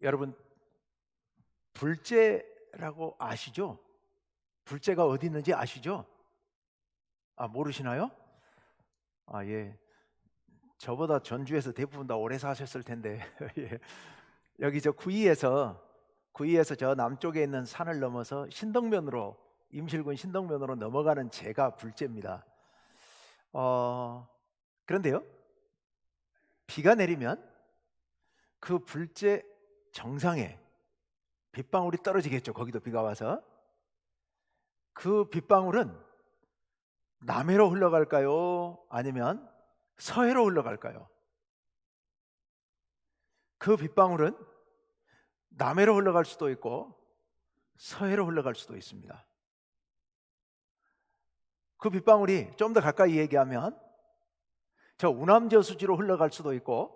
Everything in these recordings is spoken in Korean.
여러분, 불재라고 아시죠? 불재가 어디 있는지 아시죠? 모르시나요? 예. 저보다 전주에서 대부분 다 오래 사셨을 텐데 예. 여기 구이에서 저 남쪽에 있는 산을 넘어서 신덕면으로, 임실군 신덕면으로 넘어가는 제가 불재입니다. 그런데요, 비가 내리면 그 불재 정상에 빗방울이 떨어지겠죠. 거기도 비가 와서. 그 빗방울은 남해로 흘러갈까요? 아니면 서해로 흘러갈까요? 그 빗방울은 남해로 흘러갈 수도 있고 서해로 흘러갈 수도 있습니다. 그 빗방울이 좀 더 가까이 얘기하면 저 우남저수지로 흘러갈 수도 있고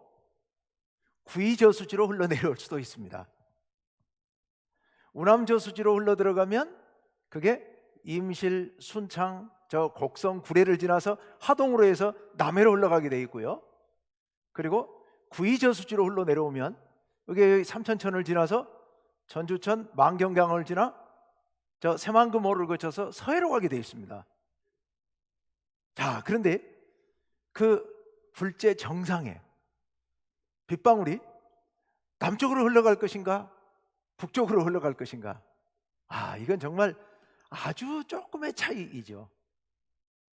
구이저수지로 흘러내려올 수도 있습니다. 우남저수지로 흘러들어가면 그게 임실, 순창, 저 곡성, 구례를 지나서 하동으로 해서 남해로 흘러가게 돼 있고요. 그리고 구이저수지로 흘러내려오면 이게 삼천천을 지나서 전주천, 만경강을 지나 저 새만금호를 거쳐서 서해로 가게 돼 있습니다. 자, 그런데 그 불재 정상에 빗방울이 남쪽으로 흘러갈 것인가 북쪽으로 흘러갈 것인가? 이건 정말 아주 조금의 차이이죠.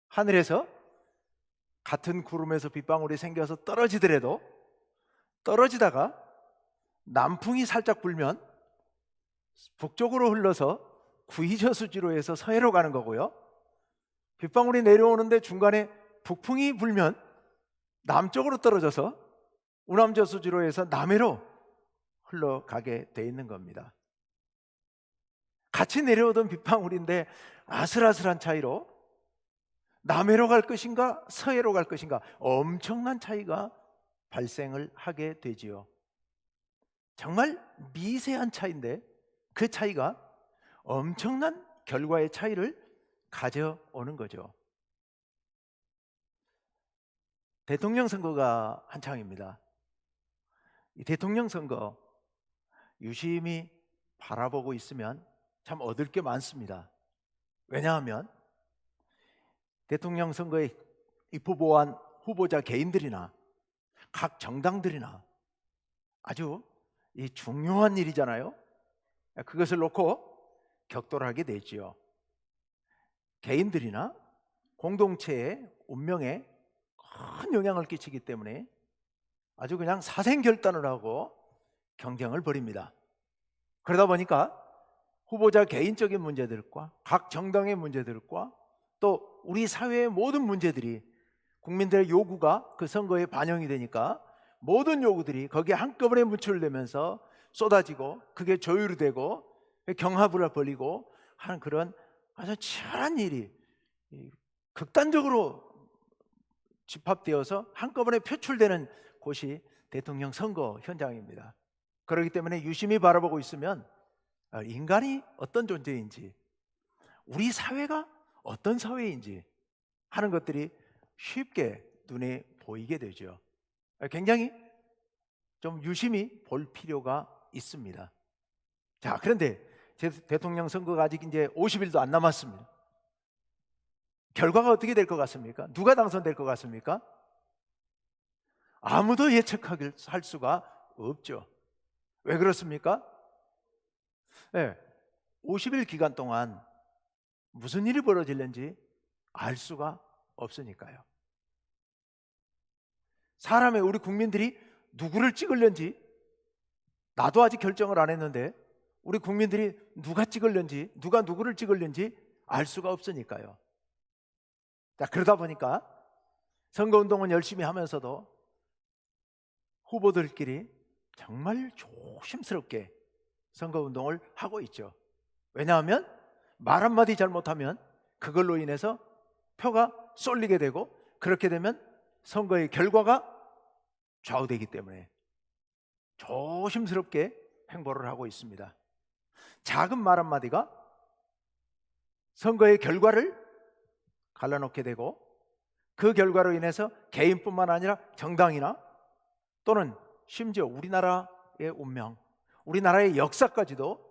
하늘에서 같은 구름에서 빗방울이 생겨서 떨어지더라도 떨어지다가 남풍이 살짝 불면 북쪽으로 흘러서 구이저수지로 해서 서해로 가는 거고요. 빗방울이 내려오는데 중간에 북풍이 불면 남쪽으로 떨어져서 우남저수지로 해서 남해로 흘러가게 돼 있는 겁니다. 같이 내려오던 빗방울인데 아슬아슬한 차이로 남해로 갈 것인가 서해로 갈 것인가 엄청난 차이가 발생을 하게 되지요. 정말 미세한 차이인데 그 차이가 엄청난 결과의 차이를 가져오는 거죠. 대통령 선거가 한창입니다. 이 대통령 선거 유심히 바라보고 있으면 참 얻을 게 많습니다. 왜냐하면 대통령 선거에 입후보한 후보자 개인들이나 각 정당들이나 아주 이 중요한 일이잖아요. 그것을 놓고 격돌을 하게 되지요. 개인들이나 공동체의 운명에 큰 영향을 끼치기 때문에 아주 그냥 사생결단을 하고 경쟁을 벌입니다. 그러다 보니까 후보자 개인적인 문제들과 각 정당의 문제들과 또 우리 사회의 모든 문제들이, 국민들의 요구가 그 선거에 반영이 되니까 모든 요구들이 거기에 한꺼번에 문출되면서 쏟아지고 그게 조율이 되고 경합을 벌이고 하는 그런 아주 치열한 일이 극단적으로 집합되어서 한꺼번에 표출되는 곳이 대통령 선거 현장입니다. 그렇기 때문에 유심히 바라보고 있으면 인간이 어떤 존재인지, 우리 사회가 어떤 사회인지 하는 것들이 쉽게 눈에 보이게 되죠. 굉장히 좀 유심히 볼 필요가 있습니다. 자, 그런데 대통령 선거가 아직 이제 50일도 안 남았습니다. 결과가 어떻게 될 것 같습니까? 누가 당선될 것 같습니까? 아무도 예측할 수가 없죠. 왜 그렇습니까? 50일 기간 동안 무슨 일이 벌어질는지 알 수가 없으니까요. 우리 국민들이 누구를 찍을는지 나도 아직 결정을 안 했는데 우리 국민들이 누가 찍을는지, 누가 누구를 찍을는지 알 수가 없으니까요. 자, 그러다 보니까 선거운동은 열심히 하면서도 후보들끼리 정말 조심스럽게 선거운동을 하고 있죠. 왜냐하면 말 한마디 잘못하면 그걸로 인해서 표가 쏠리게 되고, 그렇게 되면 선거의 결과가 좌우되기 때문에 조심스럽게 행보를 하고 있습니다. 작은 말 한마디가 선거의 결과를 갈라놓게 되고, 그 결과로 인해서 개인뿐만 아니라 정당이나 또는 심지어 우리나라의 운명, 우리나라의 역사까지도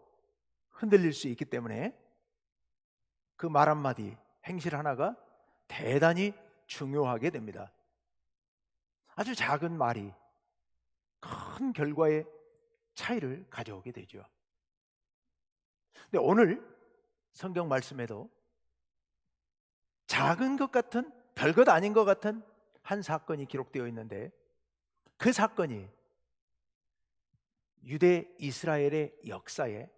흔들릴 수 있기 때문에 그 말 한마디, 행실 하나가 대단히 중요하게 됩니다. 아주 작은 말이 큰 결과의 차이를 가져오게 되죠. 근데 오늘 성경 말씀에도 작은 것 같은, 별것 아닌 것 같은 한 사건이 기록되어 있는데, 그 사건이 유대 이스라엘의 역사에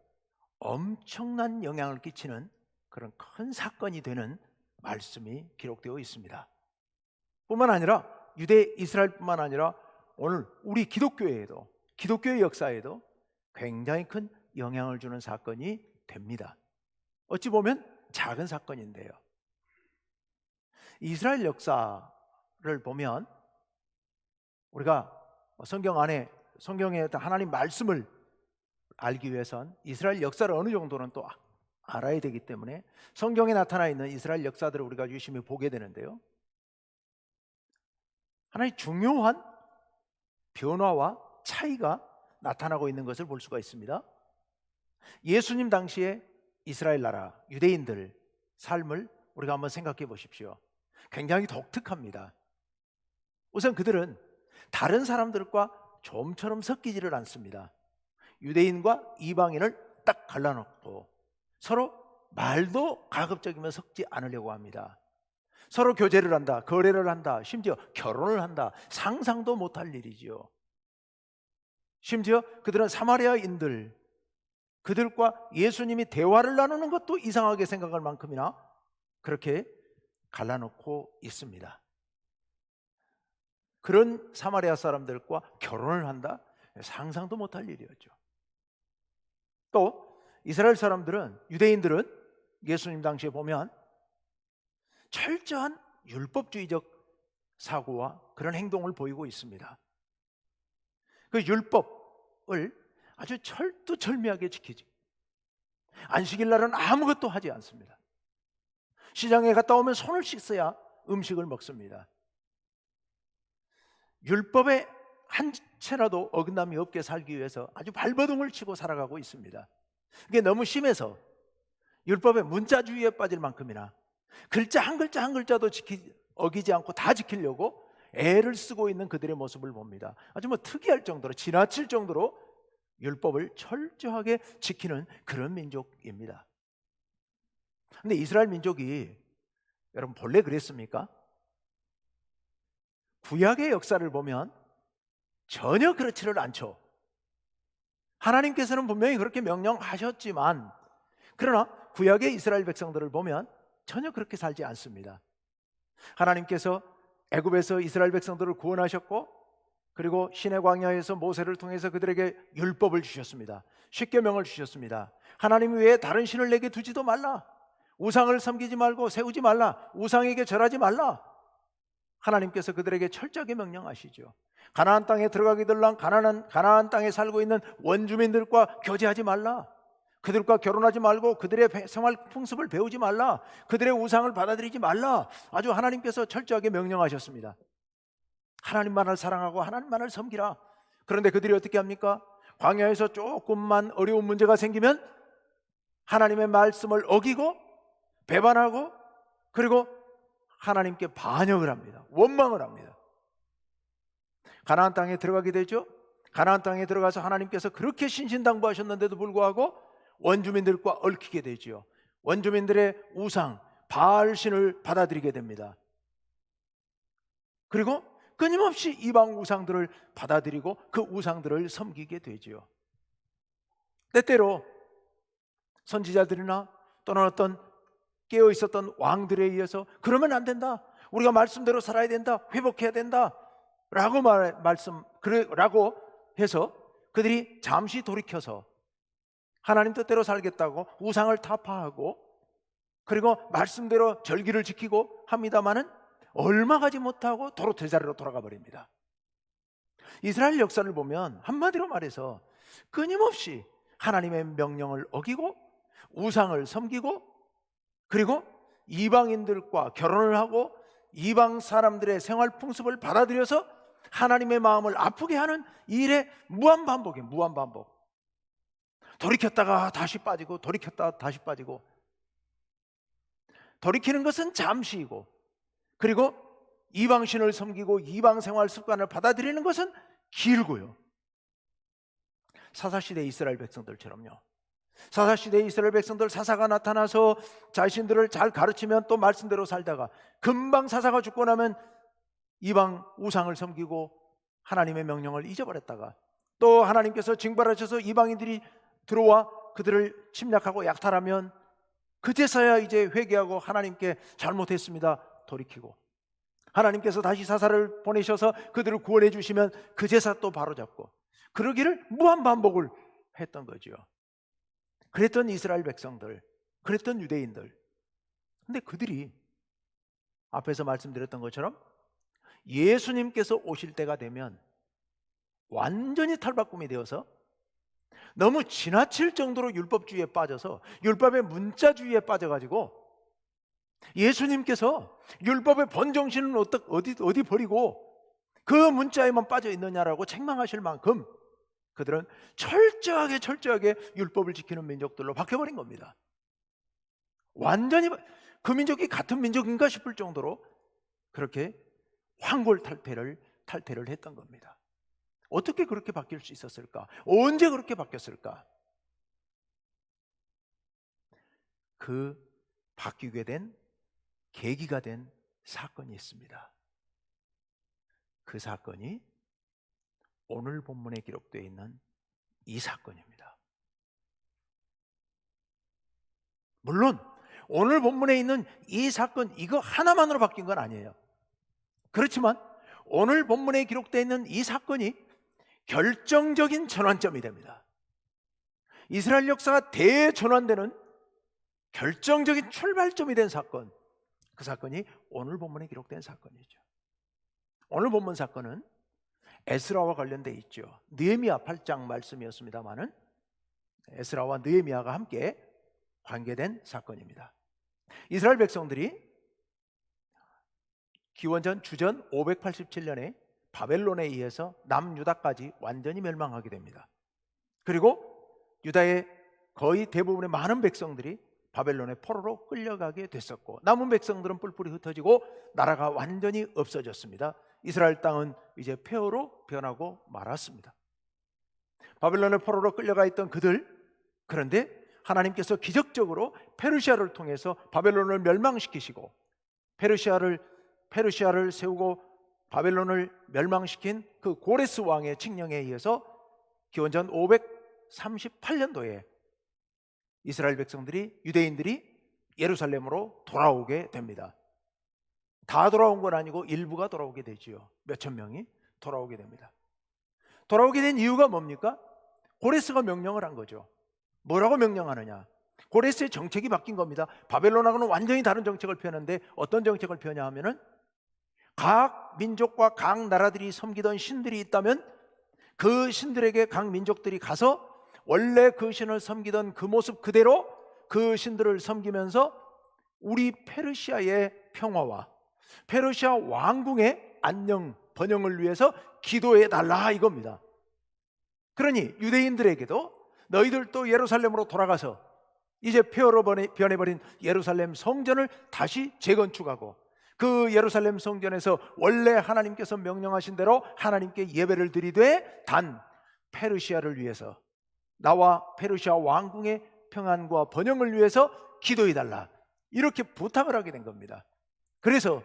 엄청난 영향을 끼치는 그런 큰 사건이 되는 말씀이 기록되어 있습니다. 뿐만 아니라 유대 이스라엘뿐만 아니라 오늘 우리 기독교에도, 기독교의 역사에도 굉장히 큰 영향을 주는 사건이 됩니다. 어찌 보면 작은 사건인데요. 이스라엘 역사를 보면 우리가 성경에 하나님 말씀을 알기 위해선 이스라엘 역사를 어느 정도는 또 알아야 되기 때문에 성경에 나타나 있는 이스라엘 역사들을 우리가 유심히 보게 되는데요. 하나의 중요한 변화와 차이가 나타나고 있는 것을 볼 수가 있습니다. 예수님 당시에 이스라엘 나라 유대인들 삶을 우리가 한번 생각해 보십시오. 굉장히 독특합니다. 우선 그들은 다른 사람들과 좀처럼 섞이지를 않습니다. 유대인과 이방인을 딱 갈라놓고 서로 말도 가급적이면 섞지 않으려고 합니다. 서로 교제를 한다, 거래를 한다, 심지어 결혼을 한다. 상상도 못할 일이지요. 심지어 그들은 사마리아인들, 그들과 예수님이 대화를 나누는 것도 이상하게 생각할 만큼이나 그렇게 갈라놓고 있습니다. 그런 사마리아 사람들과 결혼을 한다? 상상도 못할 일이었죠. 또 이스라엘 사람들은, 유대인들은 예수님 당시에 보면 철저한 율법주의적 사고와 그런 행동을 보이고 있습니다. 그 율법을 아주 철두철미하게 지키지, 안식일 날은 아무것도 하지 않습니다. 시장에 갔다 오면 손을 씻어야 음식을 먹습니다. 율법에 한 채라도 어긋남이 없게 살기 위해서 아주 발버둥을 치고 살아가고 있습니다. 그게 너무 심해서 율법의 문자주의에 빠질 만큼이나 글자 한 글자 한 글자도 어기지 않고 다 지키려고 애를 쓰고 있는 그들의 모습을 봅니다. 아주 특이할 정도로, 지나칠 정도로 율법을 철저하게 지키는 그런 민족입니다. 근데 이스라엘 민족이 여러분 본래 그랬습니까? 구약의 역사를 보면 전혀 그렇지를 않죠. 하나님께서는 분명히 그렇게 명령하셨지만, 그러나 구약의 이스라엘 백성들을 보면 전혀 그렇게 살지 않습니다. 하나님께서 애굽에서 이스라엘 백성들을 구원하셨고, 그리고 시내 광야에서 모세를 통해서 그들에게 율법을 주셨습니다. 십계명을 주셨습니다. 하나님 외에 다른 신을 내게 두지도 말라, 우상을 섬기지 말고 세우지 말라, 우상에게 절하지 말라. 하나님께서 그들에게 철저하게 명령하시죠. 가나안 땅에 들어가기 전랑 가나안 땅에 살고 있는 원주민들과 교제하지 말라, 그들과 결혼하지 말고 그들의 생활 풍습을 배우지 말라, 그들의 우상을 받아들이지 말라. 아주 하나님께서 철저하게 명령하셨습니다. 하나님만을 사랑하고 하나님만을 섬기라. 그런데 그들이 어떻게 합니까? 광야에서 조금만 어려운 문제가 생기면 하나님의 말씀을 어기고 배반하고, 그리고 하나님께 반역을 합니다. 원망을 합니다. 가나안 땅에 들어가게 되죠. 가나안 땅에 들어가서 하나님께서 그렇게 신신당부하셨는데도 불구하고 원주민들과 얽히게 되죠. 원주민들의 우상 바알신을 받아들이게 됩니다. 그리고 끊임없이 이방 우상들을 받아들이고 그 우상들을 섬기게 되죠. 때때로 선지자들이나 또는 어떤 깨어 있었던 왕들에 의해서 그러면 안 된다, 우리가 말씀대로 살아야 된다, 회복해야 된다 라고 해서 그들이 잠시 돌이켜서 하나님 뜻대로 살겠다고 우상을 타파하고, 그리고 말씀대로 절기를 지키고 합니다마는 얼마 가지 못하고 도로 제자리로 돌아가 버립니다. 이스라엘 역사를 보면 한마디로 말해서 끊임없이 하나님의 명령을 어기고 우상을 섬기고, 그리고 이방인들과 결혼을 하고 이방 사람들의 생활 풍습을 받아들여서 하나님의 마음을 아프게 하는 일의 무한반복이에요. 무한반복. 돌이켰다가 다시 빠지고 돌이켰다가 다시 빠지고. 돌이키는 것은 잠시이고, 그리고 이방신을 섬기고 이방 생활 습관을 받아들이는 것은 길고요. 사사시대 이스라엘 백성들처럼요. 사사시대 이스라엘 백성들, 사사가 나타나서 자신들을 잘 가르치면 또 말씀대로 살다가 금방 사사가 죽고 나면 이방 우상을 섬기고 하나님의 명령을 잊어버렸다가 또 하나님께서 징벌하셔서 이방인들이 들어와 그들을 침략하고 약탈하면 그제서야 이제 회개하고 하나님께 잘못했습니다 돌이키고, 하나님께서 다시 사사를 보내셔서 그들을 구원해 주시면 그제서 또 바로잡고, 그러기를 무한반복을 했던 거죠. 그랬던 이스라엘 백성들, 그랬던 유대인들. 근데 그들이 앞에서 말씀드렸던 것처럼 예수님께서 오실 때가 되면 완전히 탈바꿈이 되어서 너무 지나칠 정도로 율법주의에 빠져서 율법의 문자주의에 빠져가지고 예수님께서 율법의 본정신은 어디 버리고 그 문자에만 빠져 있느냐라고 책망하실 만큼 그들은 철저하게 율법을 지키는 민족들로 바뀌어버린 겁니다. 완전히 그 민족이 같은 민족인가 싶을 정도로 그렇게 환골탈태를 했던 겁니다. 어떻게 그렇게 바뀔 수 있었을까? 언제 그렇게 바뀌었을까? 그 바뀌게 된 계기가 된 사건이 있습니다. 그 사건이 오늘 본문에 기록되어 있는 이 사건입니다. 물론 오늘 본문에 있는 이 사건, 이거 하나만으로 바뀐 건 아니에요. 그렇지만 오늘 본문에 기록되어 있는 이 사건이 결정적인 전환점이 됩니다. 이스라엘 역사가 대전환되는 결정적인 출발점이 된 사건, 그 사건이 오늘 본문에 기록된 사건이죠. 오늘 본문 사건은 에스라와 관련되어 있죠. 느헤미야 8장 말씀이었습니다마는 에스라와 느헤미야가 함께 관계된 사건입니다. 이스라엘 백성들이 기원전 주전 587년에 바벨론에 의해서 남유다까지 완전히 멸망하게 됩니다. 그리고 유다의 거의 대부분의 많은 백성들이 바벨론의 포로로 끌려가게 됐었고, 남은 백성들은 뿔뿔이 흩어지고 나라가 완전히 없어졌습니다. 이스라엘 땅은 이제 폐허로 변하고 말았습니다. 바벨론의 포로로 끌려가 있던 그들, 그런데 하나님께서 기적적으로 페르시아를 통해서 바벨론을 멸망시키시고, 페르시아를 세우고 바벨론을 멸망시킨 그 고레스 왕의 칙령에 의해서 기원전 538년도에 이스라엘 백성들이, 유대인들이 예루살렘으로 돌아오게 됩니다. 다 돌아온 건 아니고 일부가 돌아오게 되지요. 몇천 명이 돌아오게 됩니다. 돌아오게 된 이유가 뭡니까? 고레스가 명령을 한 거죠. 뭐라고 명령하느냐? 고레스의 정책이 바뀐 겁니다. 바벨론하고는 완전히 다른 정책을 펴는데 어떤 정책을 펴냐 하면은 각 민족과 각 나라들이 섬기던 신들이 있다면 그 신들에게 각 민족들이 가서 원래 그 신을 섬기던 그 모습 그대로 그 신들을 섬기면서 우리 페르시아의 평화와 페르시아 왕궁의 안녕 번영을 위해서 기도해 달라 이겁니다. 그러니 유대인들에게도 너희들도 예루살렘으로 돌아가서 이제 폐허로 변해버린 예루살렘 성전을 다시 재건축하고 그 예루살렘 성전에서 원래 하나님께서 명령하신 대로 하나님께 예배를 드리되 단 페르시아를 위해서, 나와 페르시아 왕궁의 평안과 번영을 위해서 기도해달라, 이렇게 부탁을 하게 된 겁니다. 그래서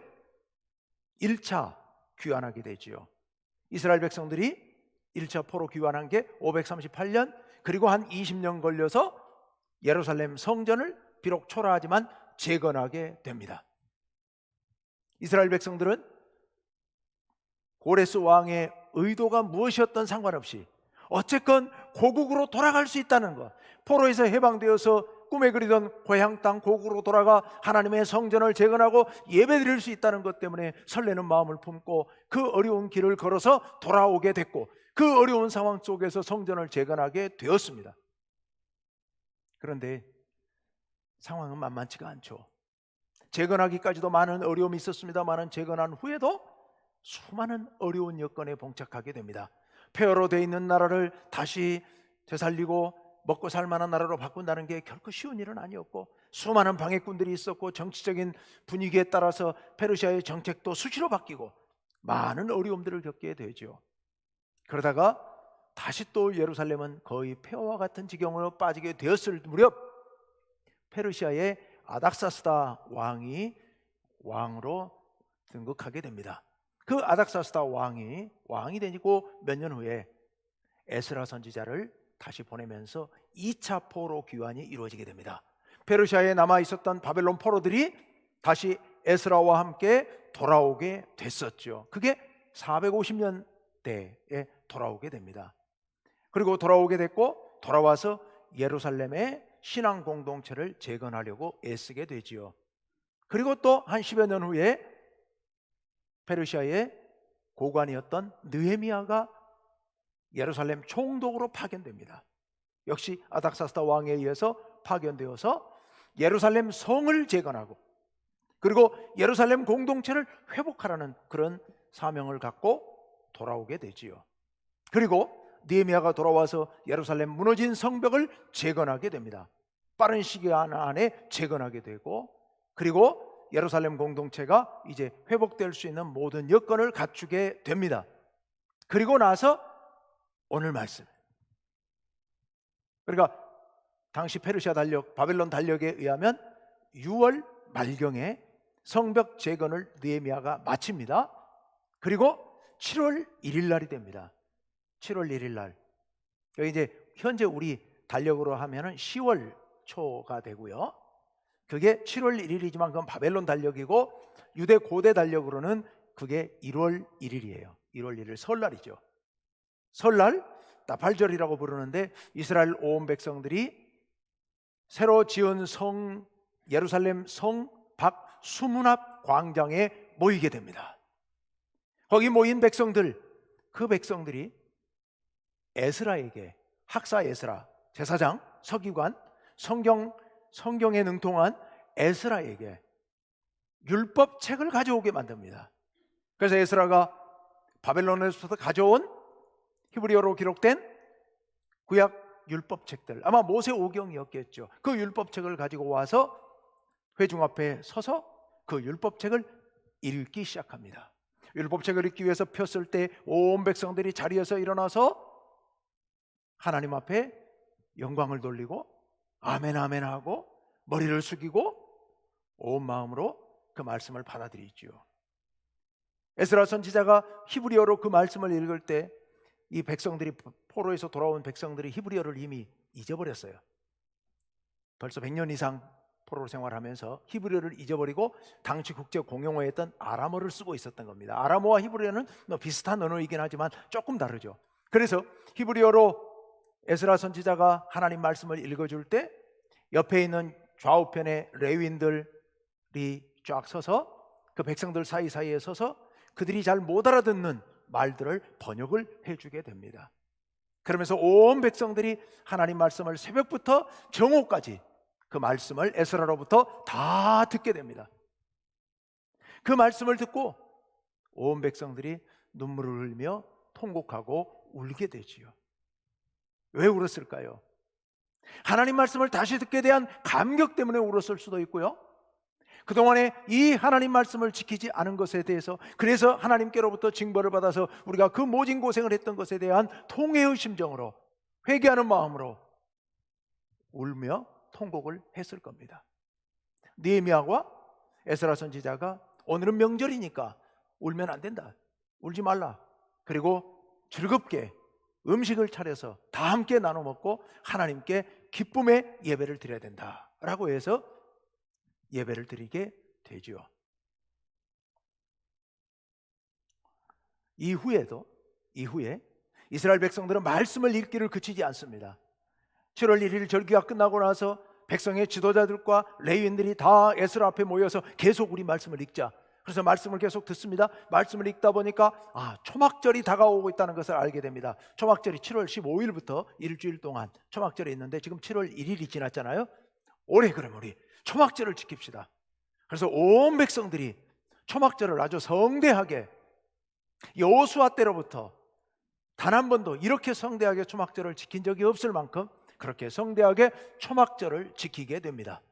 1차 귀환하게 되지요. 이스라엘 백성들이 1차 포로 귀환한 게 538년, 그리고 한 20년 걸려서 예루살렘 성전을 비록 초라하지만 재건하게 됩니다. 이스라엘 백성들은 고레스 왕의 의도가 무엇이었던 상관없이 어쨌건 고국으로 돌아갈 수 있다는 것, 포로에서 해방되어서 꿈에 그리던 고향 땅 고국으로 돌아가 하나님의 성전을 재건하고 예배드릴 수 있다는 것 때문에 설레는 마음을 품고 그 어려운 길을 걸어서 돌아오게 됐고, 그 어려운 상황 속에서 성전을 재건하게 되었습니다. 그런데 상황은 만만치가 않죠. 재건하기까지도 많은 어려움이 있었습니다만 재건한 후에도 수많은 어려운 여건에 봉착하게 됩니다. 폐허로 되어 있는 나라를 다시 되살리고 먹고 살 만한 나라로 바꾼다는 게 결코 쉬운 일은 아니었고, 수많은 방해꾼들이 있었고, 정치적인 분위기에 따라서 페르시아의 정책도 수시로 바뀌고 많은 어려움들을 겪게 되죠. 그러다가 다시 또 예루살렘은 거의 폐허와 같은 지경으로 빠지게 되었을 무렵 페르시아의 아닥사스다 왕이 왕으로 등극하게 됩니다. 그 아닥사스다 왕이 되고 몇 년 후에 에스라 선지자를 다시 보내면서 2차 포로 귀환이 이루어지게 됩니다. 페르시아에 남아 있었던 바벨론 포로들이 다시 에스라와 함께 돌아오게 됐었죠. 그게 450년대에 돌아오게 됩니다. 그리고 돌아오게 됐고, 돌아와서 예루살렘의 신앙 공동체를 재건하려고 애쓰게 되지요. 그리고 또 한 10여 년 후에 페르시아의 고관이었던 느헤미야가 예루살렘 총독으로 파견됩니다. 역시 아닥사스다 왕에 의해서 파견되어서 예루살렘 성을 재건하고, 그리고 예루살렘 공동체를 회복하라는 그런 사명을 갖고 돌아오게 되지요. 그리고 느헤미야가 돌아와서 예루살렘 무너진 성벽을 재건하게 됩니다. 빠른 시기 안에 재건하게 되고, 그리고 예루살렘 공동체가 이제 회복될 수 있는 모든 여건을 갖추게 됩니다. 그리고 나서 오늘 말씀, 그러니까 당시 페르시아 달력, 바벨론 달력에 의하면 6월 말경에 성벽 재건을 느헤미야가 마칩니다. 그리고 7월 1일 날이 됩니다. 7월 1일 날. 여기 이제 현재 우리 달력으로 하면은 10월 초가 되고요. 그게 7월 1일이지만 그건 바벨론 달력이고, 유대 고대 달력으로는 그게 1월 1일이에요. 1월 1일 설날이죠. 설날 나팔절이라고 부르는데, 이스라엘 온 백성들이 새로 지은 성 예루살렘 성 밖 수문 앞 광장에 모이게 됩니다. 거기 모인 백성들, 그 백성들이 에스라에게, 학사 에스라, 제사장, 서기관, 성경에 능통한 에스라에게 율법책을 가져오게 만듭니다. 그래서 에스라가 바벨론에서 가져온 히브리어로 기록된 구약 율법책들, 아마 모세 오경이었겠죠. 그 율법책을 가지고 와서 회중 앞에 서서 그 율법책을 읽기 시작합니다. 율법책을 읽기 위해서 폈을 때 온 백성들이 자리에서 일어나서 하나님 앞에 영광을 돌리고 아멘 아멘 하고 머리를 숙이고 온 마음으로 그 말씀을 받아들이지요. 에스라 선지자가 히브리어로 그 말씀을 읽을 때 이 백성들이, 포로에서 돌아온 백성들이 히브리어를 이미 잊어버렸어요. 벌써 100년 이상 포로 생활하면서 히브리어를 잊어버리고 당시 국제 공용어였던 아람어를 쓰고 있었던 겁니다. 아람어와 히브리어는 비슷한 언어이긴 하지만 조금 다르죠. 그래서 히브리어로 에스라 선지자가 하나님 말씀을 읽어줄 때 옆에 있는 좌우편에 레위인들이 쫙 서서 그 백성들 사이사이에 서서 그들이 잘 못 알아듣는 말들을 번역을 해주게 됩니다. 그러면서 온 백성들이 하나님 말씀을 새벽부터 정오까지 그 말씀을 에스라로부터 다 듣게 됩니다. 그 말씀을 듣고 온 백성들이 눈물을 흘리며 통곡하고 울게 되지요. 왜 울었을까요? 하나님 말씀을 다시 듣게 대한 감격 때문에 울었을 수도 있고요, 그동안에 이 하나님 말씀을 지키지 않은 것에 대해서, 그래서 하나님께로부터 징벌을 받아서 우리가 그 모진 고생을 했던 것에 대한 통회의 심정으로, 회개하는 마음으로 울며 통곡을 했을 겁니다. 느헤미야와 에스라 선지자가 오늘은 명절이니까 울면 안 된다, 울지 말라, 그리고 즐겁게 음식을 차려서 다 함께 나눠 먹고 하나님께 기쁨의 예배를 드려야 된다라고 해서 예배를 드리게 되죠. 이후에 이스라엘 백성들은 말씀을 읽기를 그치지 않습니다. 7월 1일 절기가 끝나고 나서 백성의 지도자들과 레위인들이 다 에스라 앞에 모여서 계속 우리 말씀을 읽자. 그래서 말씀을 계속 듣습니다. 말씀을 읽다 보니까 초막절이 다가오고 있다는 것을 알게 됩니다. 초막절이 7월 15일부터 일주일 동안 초막절이 있는데 지금 7월 1일이 지났잖아요. 올해 그럼 우리 초막절을 지킵시다. 그래서 온 백성들이 초막절을 아주 성대하게, 여호수아 때로부터 단 한 번도 이렇게 성대하게 초막절을 지킨 적이 없을 만큼 그렇게 성대하게 초막절을 지키게 됩니다.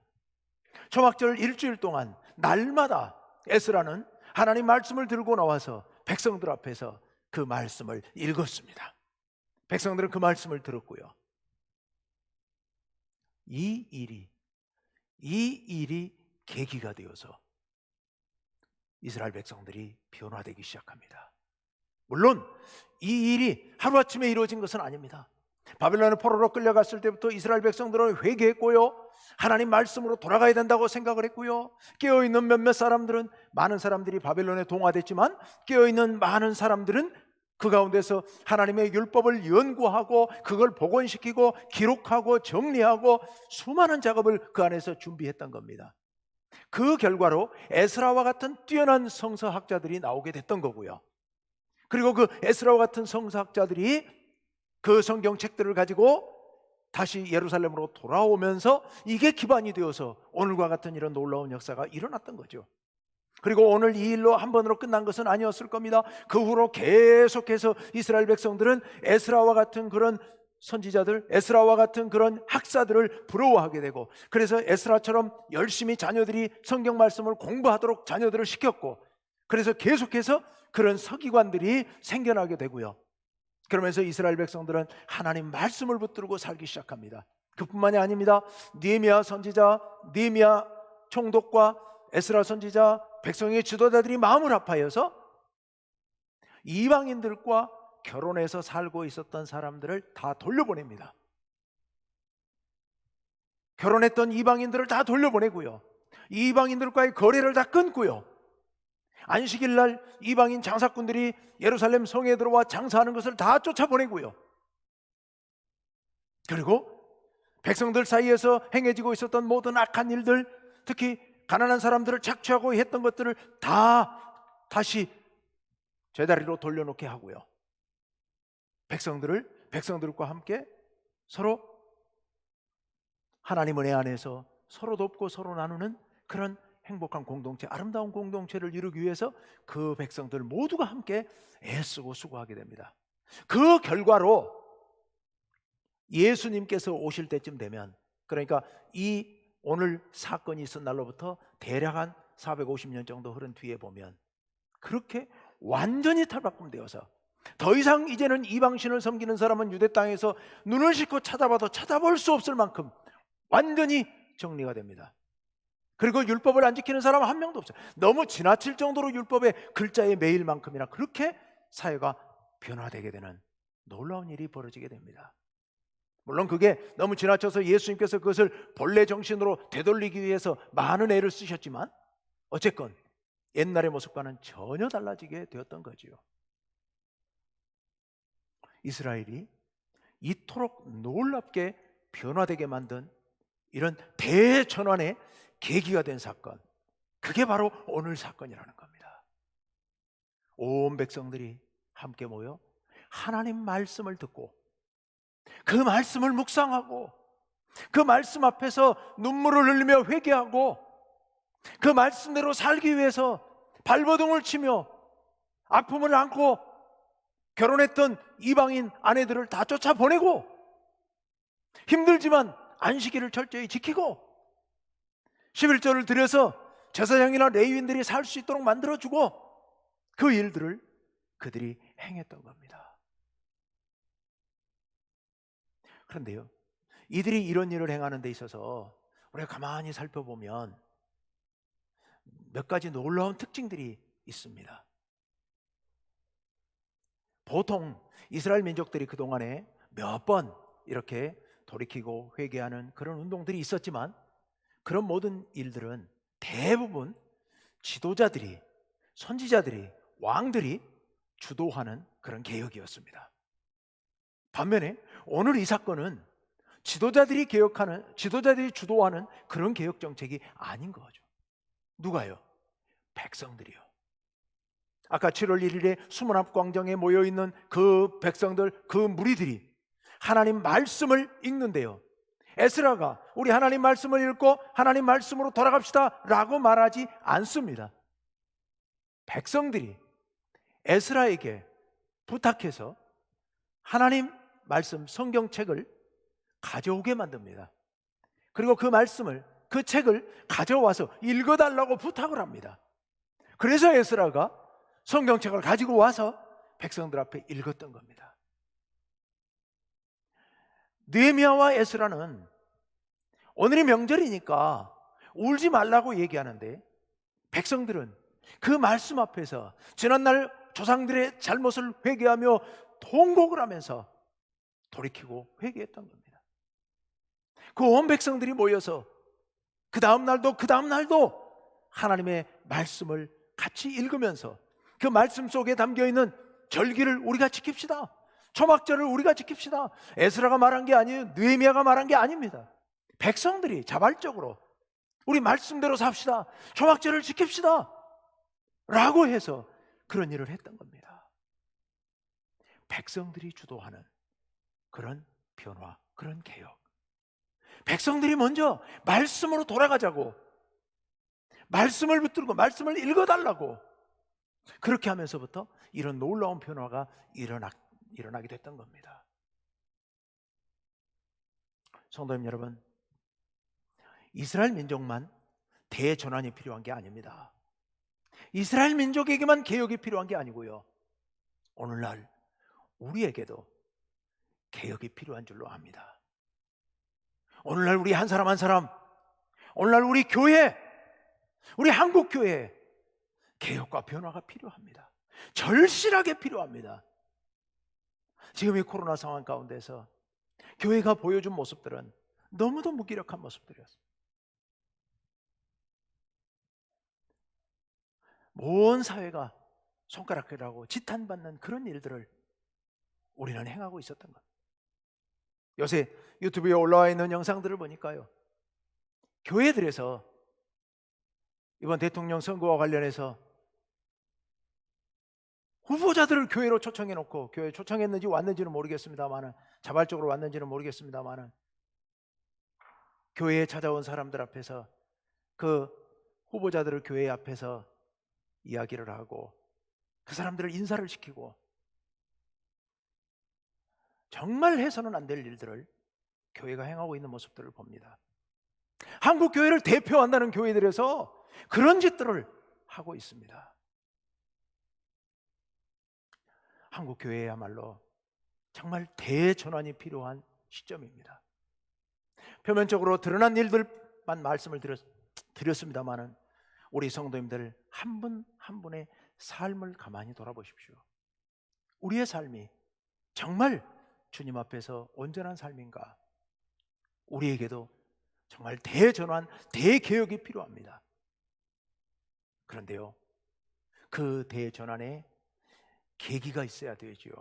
초막절 일주일 동안 날마다 에스라는 하나님 말씀을 들고 나와서 백성들 앞에서 그 말씀을 읽었습니다. 백성들은 그 말씀을 들었고요. 이 일이 계기가 되어서 이스라엘 백성들이 변화되기 시작합니다. 물론 이 일이 하루아침에 이루어진 것은 아닙니다. 바벨론의 포로로 끌려갔을 때부터 이스라엘 백성들은 회개했고요, 하나님 말씀으로 돌아가야 된다고 생각을 했고요, 깨어있는 몇몇 사람들은, 많은 사람들이 바벨론에 동화됐지만 깨어있는 많은 사람들은 그 가운데서 하나님의 율법을 연구하고 그걸 복원시키고 기록하고 정리하고 수많은 작업을 그 안에서 준비했던 겁니다. 그 결과로 에스라와 같은 뛰어난 성서학자들이 나오게 됐던 거고요. 그리고 그 에스라와 같은 성서학자들이 그 성경책들을 가지고 다시 예루살렘으로 돌아오면서 이게 기반이 되어서 오늘과 같은 이런 놀라운 역사가 일어났던 거죠. 그리고 오늘 이 일로 한 번으로 끝난 것은 아니었을 겁니다. 그 후로 계속해서 이스라엘 백성들은 에스라와 같은 그런 선지자들, 에스라와 같은 그런 학사들을 부러워하게 되고, 그래서 에스라처럼 열심히 자녀들이 성경 말씀을 공부하도록 자녀들을 시켰고, 그래서 계속해서 그런 서기관들이 생겨나게 되고요. 그러면서 이스라엘 백성들은 하나님 말씀을 붙들고 살기 시작합니다. 그뿐만이 아닙니다. 느헤미야 선지자, 느헤미야 총독과 에스라 선지자, 백성의 지도자들이 마음을 합하여서 이방인들과 결혼해서 살고 있었던 사람들을 다 돌려보냅니다. 결혼했던 이방인들을 다 돌려보내고요, 이방인들과의 거래를 다 끊고요, 안식일 날 이방인 장사꾼들이 예루살렘 성에 들어와 장사하는 것을 다 쫓아보내고요, 그리고 백성들 사이에서 행해지고 있었던 모든 악한 일들, 특히 가난한 사람들을 착취하고 했던 것들을 다 다시 제자리로 돌려놓게 하고요, 백성들과 함께 서로 하나님 은혜 안에서 서로 돕고 서로 나누는 그런 행복한 공동체, 아름다운 공동체를 이루기 위해서 그 백성들 모두가 함께 애쓰고 수고하게 됩니다. 그 결과로 예수님께서 오실 때쯤 되면, 그러니까 이 오늘 사건이 있은 날로부터 대략 한 450년 정도 흐른 뒤에 보면 그렇게 완전히 탈바꿈되어서 더 이상 이제는 이방신을 섬기는 사람은 유대 땅에서 눈을 씻고 찾아봐도 찾아볼 수 없을 만큼 완전히 정리가 됩니다. 그리고 율법을 안 지키는 사람은 한 명도 없어요. 너무 지나칠 정도로 율법의 글자에 매일 만큼이나 그렇게 사회가 변화되게 되는 놀라운 일이 벌어지게 됩니다. 물론 그게 너무 지나쳐서 예수님께서 그것을 본래 정신으로 되돌리기 위해서 많은 애를 쓰셨지만 어쨌건 옛날의 모습과는 전혀 달라지게 되었던 거지요. 이스라엘이 이토록 놀랍게 변화되게 만든 이런 대전환의 계기가 된 사건, 그게 바로 오늘 사건이라는 겁니다. 온 백성들이 함께 모여 하나님 말씀을 듣고 그 말씀을 묵상하고 그 말씀 앞에서 눈물을 흘리며 회개하고 그 말씀대로 살기 위해서 발버둥을 치며 아픔을 안고 결혼했던 이방인 아내들을 다 쫓아보내고 힘들지만 안식일을 철저히 지키고 11조를 들여서 제사장이나 레위인들이 살 수 있도록 만들어주고 그 일들을 그들이 행했던 겁니다. 그런데요, 이들이 이런 일을 행하는 데 있어서 우리가 가만히 살펴보면 몇 가지 놀라운 특징들이 있습니다. 보통 이스라엘 민족들이 그동안에 몇 번 이렇게 돌이키고 회개하는 그런 운동들이 있었지만 그런 모든 일들은 대부분 지도자들이, 선지자들이, 왕들이 주도하는 그런 개혁이었습니다. 반면에 오늘 이 사건은 지도자들이 주도하는 그런 개혁 정책이 아닌 거죠. 누가요? 백성들이요. 아까 7월 1일에 수문 앞 광장에 모여있는 그 백성들, 그 무리들이 하나님 말씀을 읽는데요, 에스라가 우리 하나님 말씀을 읽고 하나님 말씀으로 돌아갑시다 라고 말하지 않습니다. 백성들이 에스라에게 부탁해서 하나님 말씀 성경책을 가져오게 만듭니다. 그리고 그 말씀을, 그 책을 가져와서 읽어달라고 부탁을 합니다. 그래서 에스라가 성경책을 가지고 와서 백성들 앞에 읽었던 겁니다. 느헤미야와 에스라는 오늘이 명절이니까 울지 말라고 얘기하는데, 백성들은 그 말씀 앞에서 지난날 조상들의 잘못을 회개하며 통곡을 하면서 돌이키고 회개했던 겁니다. 그 온 백성들이 모여서 그 다음 날도 하나님의 말씀을 같이 읽으면서 그 말씀 속에 담겨있는 절기를 우리가 지킵시다. 초막절을 우리가 지킵시다. 에스라가 말한 게 아니에요. 느헤미야가 말한 게 아닙니다. 백성들이 자발적으로 우리 말씀대로 삽시다. 초막절을 지킵시다. 라고 해서 그런 일을 했던 겁니다. 백성들이 주도하는 그런 변화, 그런 개혁. 백성들이 먼저 말씀으로 돌아가자고, 말씀을 붙들고 말씀을 읽어달라고, 그렇게 하면서부터 이런 놀라운 변화가 일어나게 됐던 겁니다. 성도님 여러분, 이스라엘 민족만 대전환이 필요한 게 아닙니다. 이스라엘 민족에게만 개혁이 필요한 게 아니고요, 오늘날 우리에게도 개혁이 필요한 줄로 압니다. 오늘날 우리 한 사람 한 사람, 오늘날 우리 교회, 우리 한국교회 개혁과 변화가 필요합니다. 절실하게 필요합니다. 지금 이 코로나 상황 가운데서 교회가 보여준 모습들은 너무도 무기력한 모습들이었습니다. 온 사회가 손가락질하고 지탄받는 그런 일들을 우리는 행하고 있었던 것. 요새 유튜브에 올라와 있는 영상들을 보니까요, 교회들에서 이번 대통령 선거와 관련해서 후보자들을 교회로 초청해 놓고, 교회 초청했는지 왔는지는 모르겠습니다만은, 자발적으로 왔는지는 모르겠습니다만은, 교회에 찾아온 사람들 앞에서 그 후보자들을 교회 앞에서 이야기를 하고 그 사람들을 인사를 시키고, 정말 해서는 안 될 일들을 교회가 행하고 있는 모습들을 봅니다. 한국 교회를 대표한다는 교회들에서 그런 짓들을 하고 있습니다. 한국 교회야말로 정말 대전환이 필요한 시점입니다. 표면적으로 드러난 일들만 말씀을 드렸습니다마는 우리 성도님들 한 분 한 분의 삶을 가만히 돌아보십시오. 우리의 삶이 정말 주님 앞에서 온전한 삶인가? 우리에게도 정말 대전환, 대개혁이 필요합니다. 그런데요, 그 대전환에 계기가 있어야 되지요.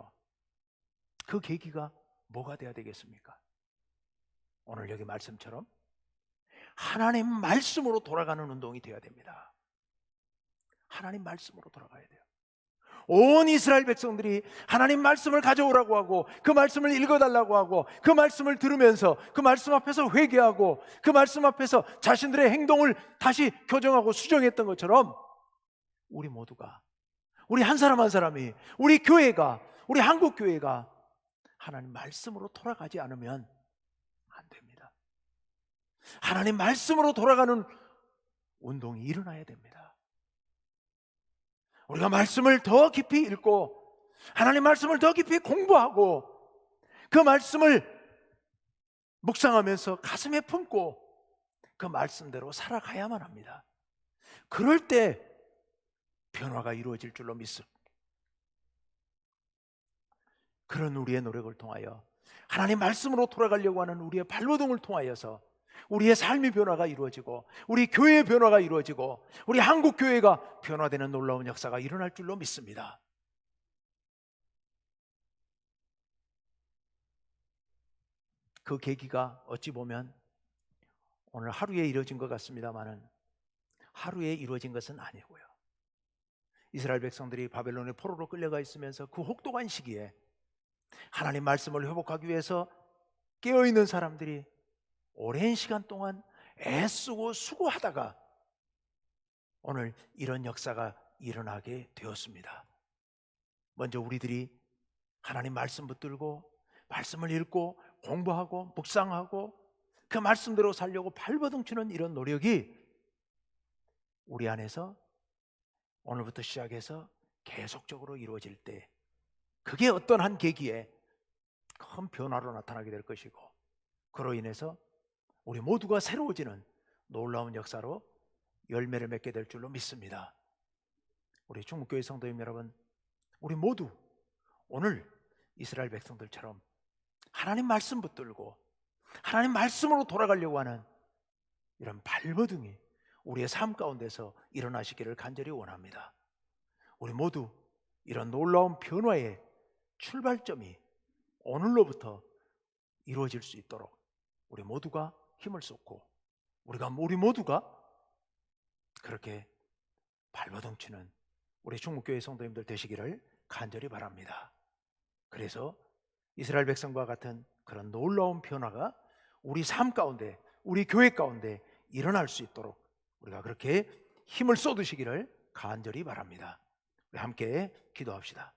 그 계기가 뭐가 돼야 되겠습니까? 오늘 여기 말씀처럼 하나님 말씀으로 돌아가는 운동이 되어야 됩니다. 하나님 말씀으로 돌아가야 돼요. 온 이스라엘 백성들이 하나님 말씀을 가져오라고 하고 그 말씀을 읽어달라고 하고 그 말씀을 들으면서 그 말씀 앞에서 회개하고 그 말씀 앞에서 자신들의 행동을 다시 교정하고 수정했던 것처럼, 우리 모두가, 우리 한 사람 한 사람이, 우리 교회가, 우리 한국 교회가 하나님 말씀으로 돌아가지 않으면 안 됩니다. 하나님 말씀으로 돌아가는 운동이 일어나야 됩니다. 우리가 말씀을 더 깊이 읽고 하나님 말씀을 더 깊이 공부하고 그 말씀을 묵상하면서 가슴에 품고 그 말씀대로 살아가야만 합니다. 그럴 때 변화가 이루어질 줄로 믿습니다. 그런 우리의 노력을 통하여, 하나님 말씀으로 돌아가려고 하는 우리의 발버둥을 통하여서 우리의 삶의 변화가 이루어지고 우리 교회의 변화가 이루어지고 우리 한국 교회가 변화되는 놀라운 역사가 일어날 줄로 믿습니다. 그 계기가 어찌 보면 오늘 하루에 이루어진 것 같습니다만은 하루에 이루어진 것은 아니고요, 이스라엘 백성들이 바벨론의 포로로 끌려가 있으면서 그 혹독한 시기에 하나님 말씀을 회복하기 위해서 깨어있는 사람들이 오랜 시간 동안 애쓰고 수고하다가 오늘 이런 역사가 일어나게 되었습니다. 먼저 우리들이 하나님 말씀 붙들고 말씀을 읽고 공부하고 묵상하고 그 말씀대로 살려고 발버둥치는 이런 노력이 우리 안에서 오늘부터 시작해서 계속적으로 이루어질 때 그게 어떤 한 계기에 큰 변화로 나타나게 될 것이고, 그로 인해서 우리 모두가 새로워지는 놀라운 역사로 열매를 맺게 될 줄로 믿습니다. 우리 중국교회 성도님 여러분, 우리 모두 오늘 이스라엘 백성들처럼 하나님 말씀 붙들고 하나님 말씀으로 돌아가려고 하는 이런 발버둥이 우리의 삶 가운데서 일어나시기를 간절히 원합니다. 우리 모두 이런 놀라운 변화의 출발점이 오늘로부터 이루어질 수 있도록 우리 모두가 힘을 쏟고 우리 모두가 그렇게 발버둥치는 우리 중국교회 성도님들 되시기를 간절히 바랍니다. 그래서 이스라엘 백성과 같은 그런 놀라운 변화가 우리 삶 가운데, 우리 교회 가운데 일어날 수 있도록 우리가 그렇게 힘을 쏟으시기를 간절히 바랍니다. 우리 함께 기도합시다.